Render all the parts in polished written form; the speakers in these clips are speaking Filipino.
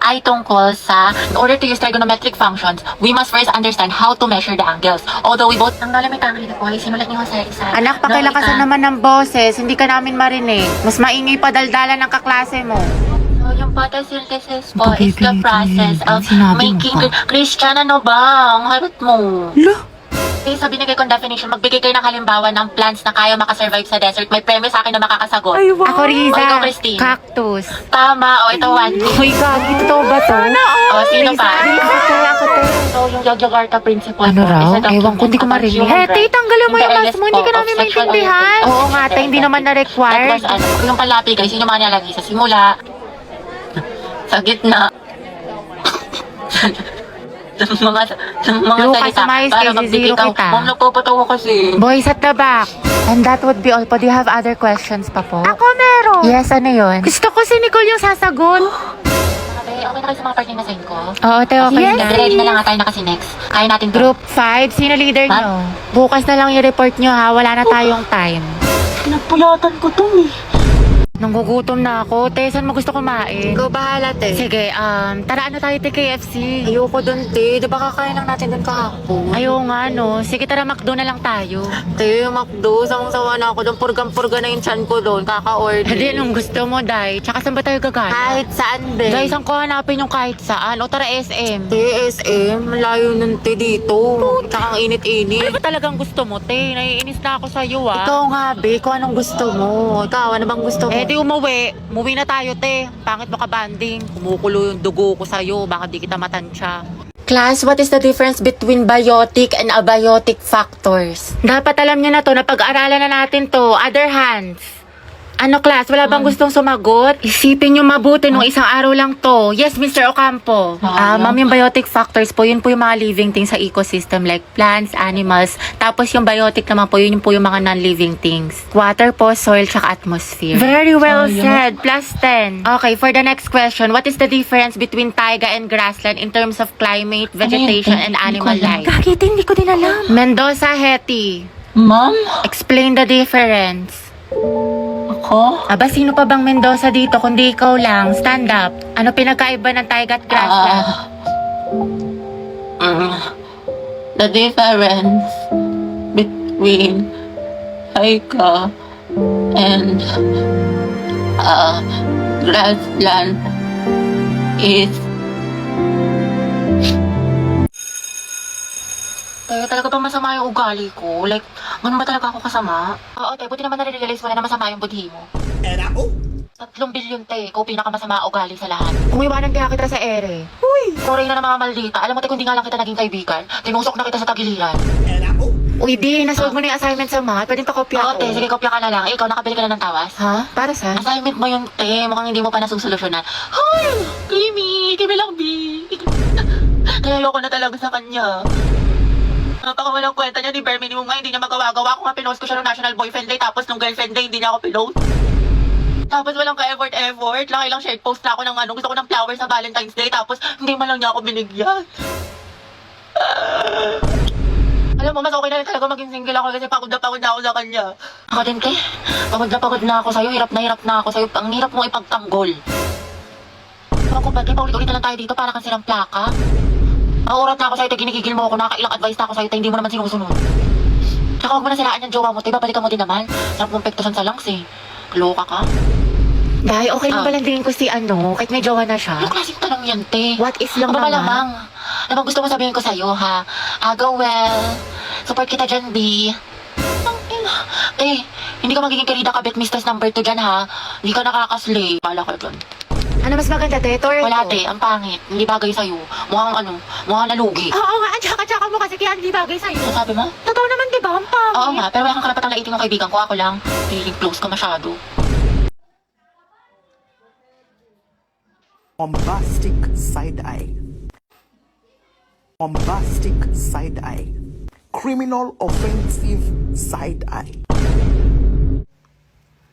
ay tungkol sa, in order to use trigonometric functions, we must first understand how to measure the angles. Although we both... Ang lalamay kami dito po ay sinulat ni Jose Rizal. Anak, pakilakasan naman ng boses. Hindi ka namin marinig. Mas maingay pa daldalan ng kaklase mo. So, yung photosynthesis po is the process of making... Christian, ano ba? Ang harot mo. Sa binigay kong definition, magbigay kayo ng halimbawa ng plants na kaya makasurvive sa desert. May premyo sa akin na makakasagot. Ay, wow. Ako, Riza. O, ikaw, Christine. Cactus. Tama. O, ito, one. Uy, gagi. Totoo ba to? O, sino pa? Ako to. So, yung Yogyakarta principle Ano po raw? is a document Ewan ko, hindi ko about marinig. human Te, rights tanggalin mo in the yung mask earliest mo. Hindi ka form namin of sexual maintindihan. orientation. Oo nga, te. Hindi naman That na-required. was, yung palapi, guys, yun yung mga nilalagay sa simula. Sa gitna. sa mga Lucas, salita. umayos Para kayo, magbigay zero ka. kita. Ma'am, nagpapatawa kasi. Boys at the back. And that would be all po. Do you have other questions pa po? Ako meron. Yes, ano yun? Gusto ko si Nicole yung sasagot. Okay na kayo sa mga partner na sign ko? Oo, te, okay Yes, na. ready na lang nga tayo na kasi next. Kaya natin to. Group 5, sino leader nyo? Bukas na lang i-report nyo ha, wala na tayong time. Pinagpulatan ko to eh. Nanggugutom na ako. Te, saan mo gusto kumain? Ikaw bahala, te. Sige, tara ano tayo te KFC? Ayoko dun, te. Diba kakain lang natin dun kahapon? Ayaw nga no. Sige tara, McDo na lang tayo. Te, McDo. Sawang-sawa na ako dun. Purgang-purga na yung chan ko dun. Kaka-order. Hindi, anong gusto mo, Day? Tsaka saan ba tayo gagana? Kahit saan, be. Guys, ang ko hanapin yung kahit saan. O tara, SM. Te, SM. Malayo nun, te, dito. Tsaka ang init-init. Ano ba talagang gusto mo, te? Naiinis na ako sa'yo, ah. Ikaw nga, be. Kung anong gusto mo. Ikaw, ano bang gusto mo? Eh, di umuwi. Umuwi na tayo, te. Pangit mo ka banding. Kumukulo yung dugo ko sa'yo. Baka di kita matansya. Class, what is the difference between biotic and abiotic factors? Dapat alam niyo na to. Napag-aralan na natin to. Other hands. Ano, class? Wala bang gustong sumagot? Isipin niyo mabuti nung isang araw lang to. Yes, Mr. Ocampo. Ma'am, yung biotic factors po, yun po yung mga living things sa ecosystem like plants, animals. Tapos yung biotic naman po, yun po yung mga non-living things. Water po, soil, tsaka atmosphere. Very well said. Plus 10. Okay, for the next question, what is the difference between taiga and grassland in terms of climate, vegetation, and animal life? Gagi, te, hindi ko din alam. Mendoza, Hetty. Ma'am? Explain the difference. Ako? Aba, sino pa bang Mendoza dito kundi ikaw lang? Stand up. Ano pinagkaiba ng taiga at grassland? The difference between taiga and grassland is talaga bang masama yung ugali ko? Like, ganun ba talaga ako kasama? Oo, te, buti naman nare-realize mo na masama yung budhi mo. 3 bilyon, te. Ikaw pinakamasama ugali sa lahat. Kung iwanan kaya kita sa ere. Sorry na ng mga maldita. Alam mo, te, kung di nga lang kita naging kaibigan, tinusok na kita sa tagiliran. Uy, di, nasolve mo na yung assignment sa math. Pwedeng pakopya Oo, ko. te, sige, kopya ka na lang. Ikaw, nakabili ka na ng tawas? Ha? Para sa? Assignment mo yung te. Mukhang hindi mo pa nasusolusyonan. Hoy! Kimi! Kimi lang, B! Kaya ayoko na talaga sa kanya. Napakawalang kwenta niya ni bare minimum nga, hindi niya magawa-gawa. Kung nga pinost ko siya ng National Boyfriend Day, tapos nung Girlfriend Day, hindi niya ako pinost. Tapos walang ka-effort. Laki lang share post na ako ng ano, gusto ko ng flowers sa Valentine's Day, tapos hindi man lang niya ako binigyan. Alam mo, mas okay na rin talaga maging single ako kasi pagod na ako sa kanya. Ako din, te. Pagod na ako sa'yo. Hirap na ako sa'yo. Ang hirap mo ipagtanggol. Ako ba, te, paulit-ulit na lang tayo dito para kang silang plaka. Maurat na ako sa'yo, te. Ginigigil mo ako. Nakakailang advice na ako sa'yo, te. Hindi mo naman sinusunod. Tsaka huwag mo na siraan yung jowa mo, te. Babalikan mo din naman. Sarap mong pektusan sa lungs, eh. Loka ka. Dahil okay lang balandingin ko si ano, kahit may jowa na siya. Ano klaseng tanong yan, te? What is lang Ano ba naman? malamang? Ano bang gusto mo sabihin ko sa'yo, ha? Go well. Support kita dyan, B. Ang ina. Eh, hindi ka magiging karida kabit mistress number 2 dyan, ha? Hindi ka nakakaslay. Bala ka dyan. Ano mas maganda, te? Torto? Wala, te. Ang pangit. Hindi bagay sa'yo. Mukhang nalugi. Oo nga, at tsaka mo kasi kaya hindi bagay sa'yo. Ano sabi mo? Totoo naman, di ba? Ang pangit. Oo nga, pero wala kang karapatang laitin yung kaibigan ko. Ako lang. Feeling close ka masyado. Bombastic side eye. Bombastic side eye. Criminal offensive side eye.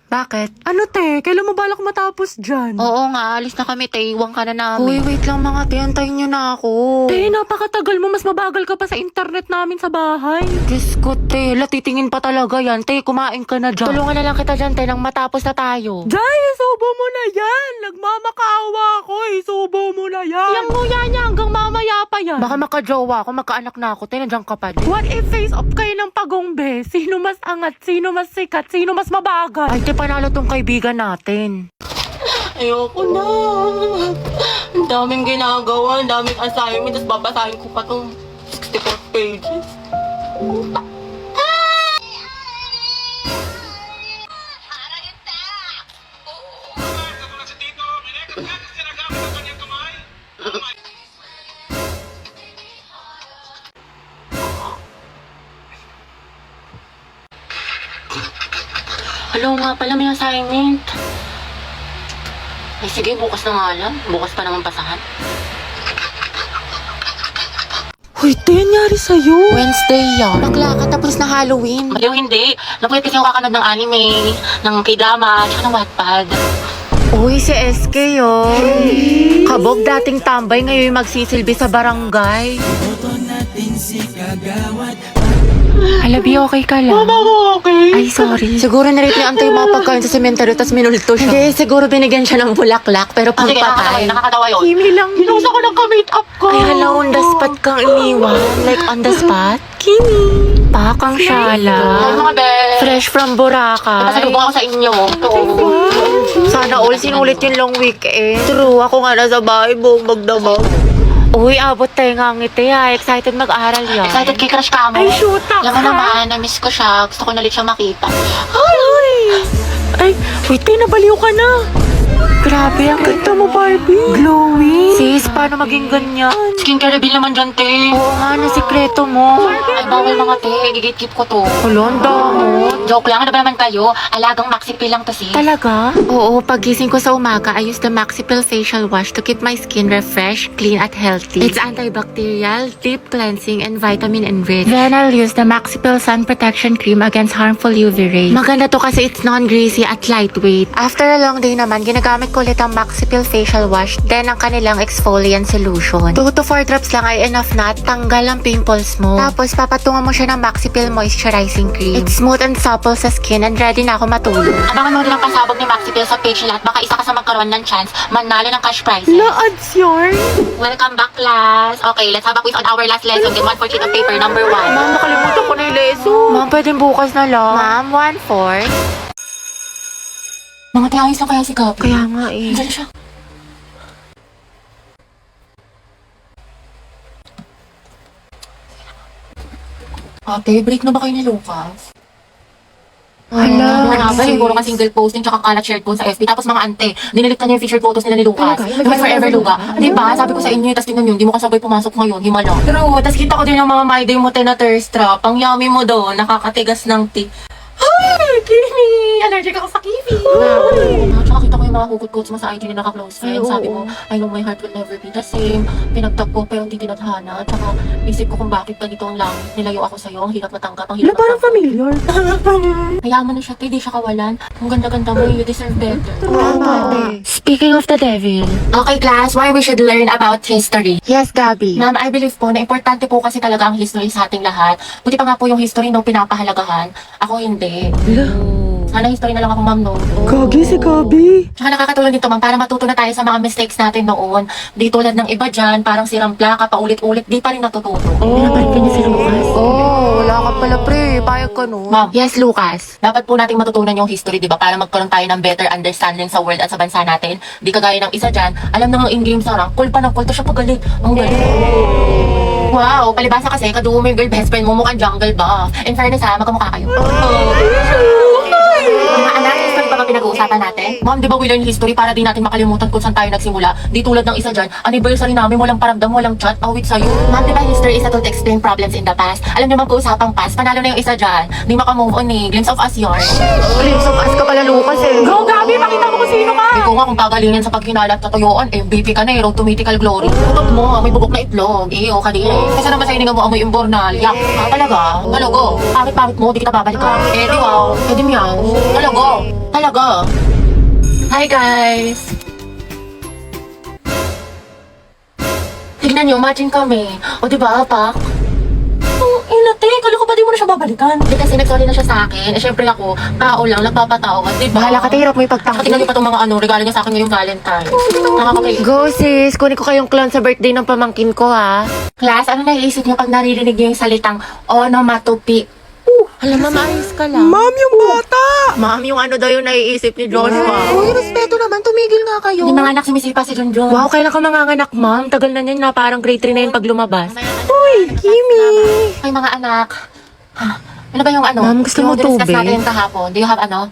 Bakit? Ano te, kailan mo balak matapos dyan? Oo nga, alis na kami, te. Iwan ka na namin. Uy, wait lang mga te. Antayin nyo na ako. Te, napakatagal mo. Mas mabagal ka pa sa internet namin sa bahay. Diyos ko, te. Latitingin pa talaga yan. Te, kumain ka na dyan. Tulungan na lang kita dyan, te, nang matapos na tayo. Jai, isubo mo na yan. Nagmamakaawa ako. Isubo mo na yan. Yang nguya niya hanggang mamaya pa yan. Baka makajowa ako, magkaanak na ako. Te, nandiyan ka pa din. What if face off kayo ng pagongbe? Sino mas angat? Sino mas sikat? Sino mas mabagal? Ay, te, panalo tong kaibigan natin. Ayoko na. Ang daming ginagawa, ang daming assignment, tapos babasahin ko pa tong 64 pages. Katulad si Tito, minekot kasi nagamit ang kanyang kamay. Hello nga pala, may assignment. Ay sige, bukas na nga lang. Bukas pa naman pasahan. Hoy, te, nangyari sa'yo? Wednesday yan. Bakla ka, tapos na Halloween. Baliw hindi. Napuyat kasi ako kakanood ng anime, ng k-drama, tsaka ng Wattpad. Uy, si SK yun. Kabog dating tambay, ngayon magsisilbi sa barangay. Halabi, okay ka lang? Okay. Ay, sorry. Siguro narate ni Antay yung mga pagkain sa sementeryo tapos minulto siya. Hindi, siguro binigyan siya ng bulaklak pero Sige, pangpatay. nakakatawa yun. Kimi lang. Ginusa ko ng ka-make-up ko. Ay, hala, on the spot kang iniwan. Like, on the spot? Kimi. Pakang Ay, syala. mga bes. Fresh from Boracay. Pasalubong ako sa inyo. Sana all sinulit yung long weekend. True, ako nga nasa bahay buong magdamag. Uy, abot tayo nga ngiti ha. Excited mag-aral yan. Excited kay crush ka mo. Ay, shoot up, Alam mo ha? naman, na-miss ko siya. Gusto ko na ulit siya makita. Ay, wait, te, nabaliw ka na. Grabe, ang Ganda mo, Barbie. Glowing. sis, paano maging ganyan? Skincare reveal naman dyan, te. Oo nga, na sikreto mo. Ay, bawal mga te. Gigit-keep ko to. Kulon, damot. Joke lang. Ano ba naman kayo? Alagang maxi pill lang to, sis. Talaga? Oo, pagising ko sa umaga, I use the Maxipil Facial Wash to keep my skin refreshed, clean at healthy. It's antibacterial, deep cleansing, and vitamin enriched. Then I'll use the Maxipil Sun Protection Cream against harmful UV rays. Maganda to kasi it's non-greasy at lightweight. After a long day naman, ginagamit ko ulit ang Maxipil Facial Wash, then ang kanilang exfoliant solution. 2 to 4 drops lang ay enough na at tanggal ang pimples mo. Tapos papatungan mo siya ng Maxipil Moisturizing Cream. It's smooth and supple sa skin and ready na ako matulog. Abangan mo rin ang pasabog ni Maxi Pill sa page lahat. Baka isa ka sa magkaroon ng chance manalo ng cash prizes. Na-ads yarn. Welcome back, class. Okay, let's have a quiz on our last lesson. Get 1 for sheet of paper, number 1. Ma'am, nakalimutan ko na yung lesson. Ma'am, pwedeng bukas na lang. Ma'am, 1/4. Mga tayo ayos lang kaya si Gabi. Kaya nga eh. Diyan siya. Ate, break na ba kayo ni Lucas? Hala. Mga ba, siguro ka single posting tsaka kalat shared po sa FB. Tapos mga ante, dinilit na niya yung featured photos nila ni Lucas. Yung may forever Luga. Di ba? Sabi ko sa inyo, tapos tingnan yun, di mo kasabay pumasok ngayon, himala. True, tapos kita ko din yung mga my day mo na thirst trap. Ang yummy mo doon, nakakatigas ng tea. Ay, Kimi! Allergic ako sa kiwi! Tsaka kita ko yung mga hugot-hugots mo sa IG na naka-close friend. Sabi mo, I know my heart will never be the same. Pinagtag ko pero hindi tinadhana. Tsaka isip ko kung bakit ganito ang langit. Nilayo ako sa'yo, ang hirap matanggap, ang Wala, hirap parang matanggap. familiar. Hayaan mo na siya, te, di siya kawalan. Ang ganda-ganda mo, you deserve better. Speaking of the devil. Okay, class, why we should learn about history. Yes, Gabi. Ma'am, I believe po na importante po kasi talaga ang history sa ating lahat. Buti pa nga po yung history nung pinapahalagahan. Ako hindi. Sana history na lang ako, ma'am, no? Gagi si Gabi. Tsaka nakakatulong dito, ma'am, para matuto na tayo sa mga mistakes natin noon. Di tulad ng iba dyan, parang sirang plaka, paulit-ulit, di pa rin natututo. Pinapalik ka niya si Lucas. Oh, wala ka pala, pre. Payag ka nun. Ma'am. Yes, Lucas. Dapat po nating matutunan yung history, di ba? Para magkaroon tayo ng better understanding sa world at sa bansa natin. Di kagaya ng isa dyan, alam na nga in-game sa rank, cool pa ng cool, to siya pagalit. Ang galing. Wow, palibasa kasi, kadugo mo yung girl best friend mo, mukhang jungle ba? In fairness ha, magkamukha kayo. Mga anak, history pa ba pinag-uusapan natin? Ma'am, di ba we learn history para di natin makalimutan kung saan tayo nagsimula? Di tulad ng isa dyan, anniversary namin, walang paramdam, walang chat, awit sa'yo. Ma'am, di ba history is a tool to explain problems in the past? Alam niyo mag-uusapang past, panalo na yung isa dyan. Di makamove on eh, glimpse of us yarn. Glimpse of us ka pala, Lucas eh. Go, Gabi, makita mo kung sino ka. Ikaw nga kung pagalingan sa paghinala at katuyuan, MVP ka na eh, road to mythical glory. Tutok mo, may bubok na itlog. Iyo, kadiri. Kasi naman sa hininga mo amoy imbornal. Yak, talaga? Talago. Pamit-pamit mo, di kita babalikan. Eh, di wow. Eh, di meow. Talago. Talaga. Hi guys! Tignan nyo, imagine kami. O diba, Pak? Oh, inate, kala ko ba di mo na siya babalikan? Hindi kasi nag-sorry na siya sa akin. Eh, syempre ako, tao lang, nagpapatawad, diba? Bahala ka, hirap mo Saka ipagtanggol. tingnan nyo pa itong mga regalo niya sa akin ngayong Valentine. Nakakakay. Go sis, kunin ko kayong clown sa birthday ng pamangkin ko ha. Class, ano naiisip niyo pag naririnig niyo yung salitang onomatopoeia? Alam, ma'am, ayos ka lang. Ma'am, yung bata! Ma'am, yung ano daw yung naiisip ni Joshua. Uy, respeto naman, tumigil nga kayo. Hindi mga anak sumisipa si Junjun. Wow, kailan ka manganganak, ma'am? Tagal na niyan na parang grade 3 na yun pag lumabas. Uy, Kimi! Ay, mga anak. Ano ba yung ano? Ma'am, gusto mo yung discuss tubig? natin kahapon. Do you have ano?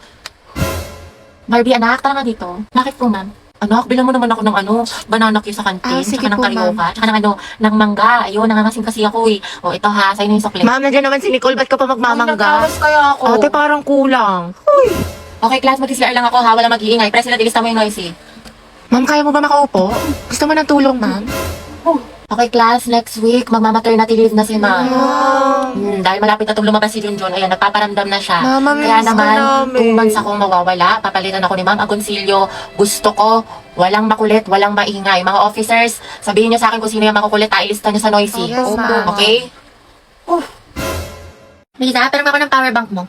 Barbie, anak, tara nga dito. Bakit po, ma'am? Anak, bilang mo naman ako ng ano, banana cue sa kantin, Sige tsaka ng po, karyoka, tsaka ng ano, ng mangga. Ayun, nangangasim kasi ako eh. O, ito ha, sa'yo na yung sukli. Ma'am, nandiyan naman si Nicole, ba't ka pa magmamangga? Nagtawas kaya ako. Ate, parang kulang. Okay, class, mag-CR lang ako ha, wala mag-iingay. President, ilista mo yung noisy. Ma'am, kaya mo ba makaupo? Gusto mo ng tulong, ma'am? Okay, class, next week, magmamaternity leave na si ma'am. Dahil malapit na itong lumabas si Junjun, ayan, nagpaparamdam na siya. Mama, Kaya miss ka naman, namin. 2 months akong mawawala. Papalitan ako ni Ma'am Agoncillo. Gusto ko, walang makulit, walang maingay. Mga officers, sabihin niyo sa akin kung sino yung makukulit, ilista niyo sa noisy. Yes, ma'am. Okay? Lisa, pero ako ng power bank mo.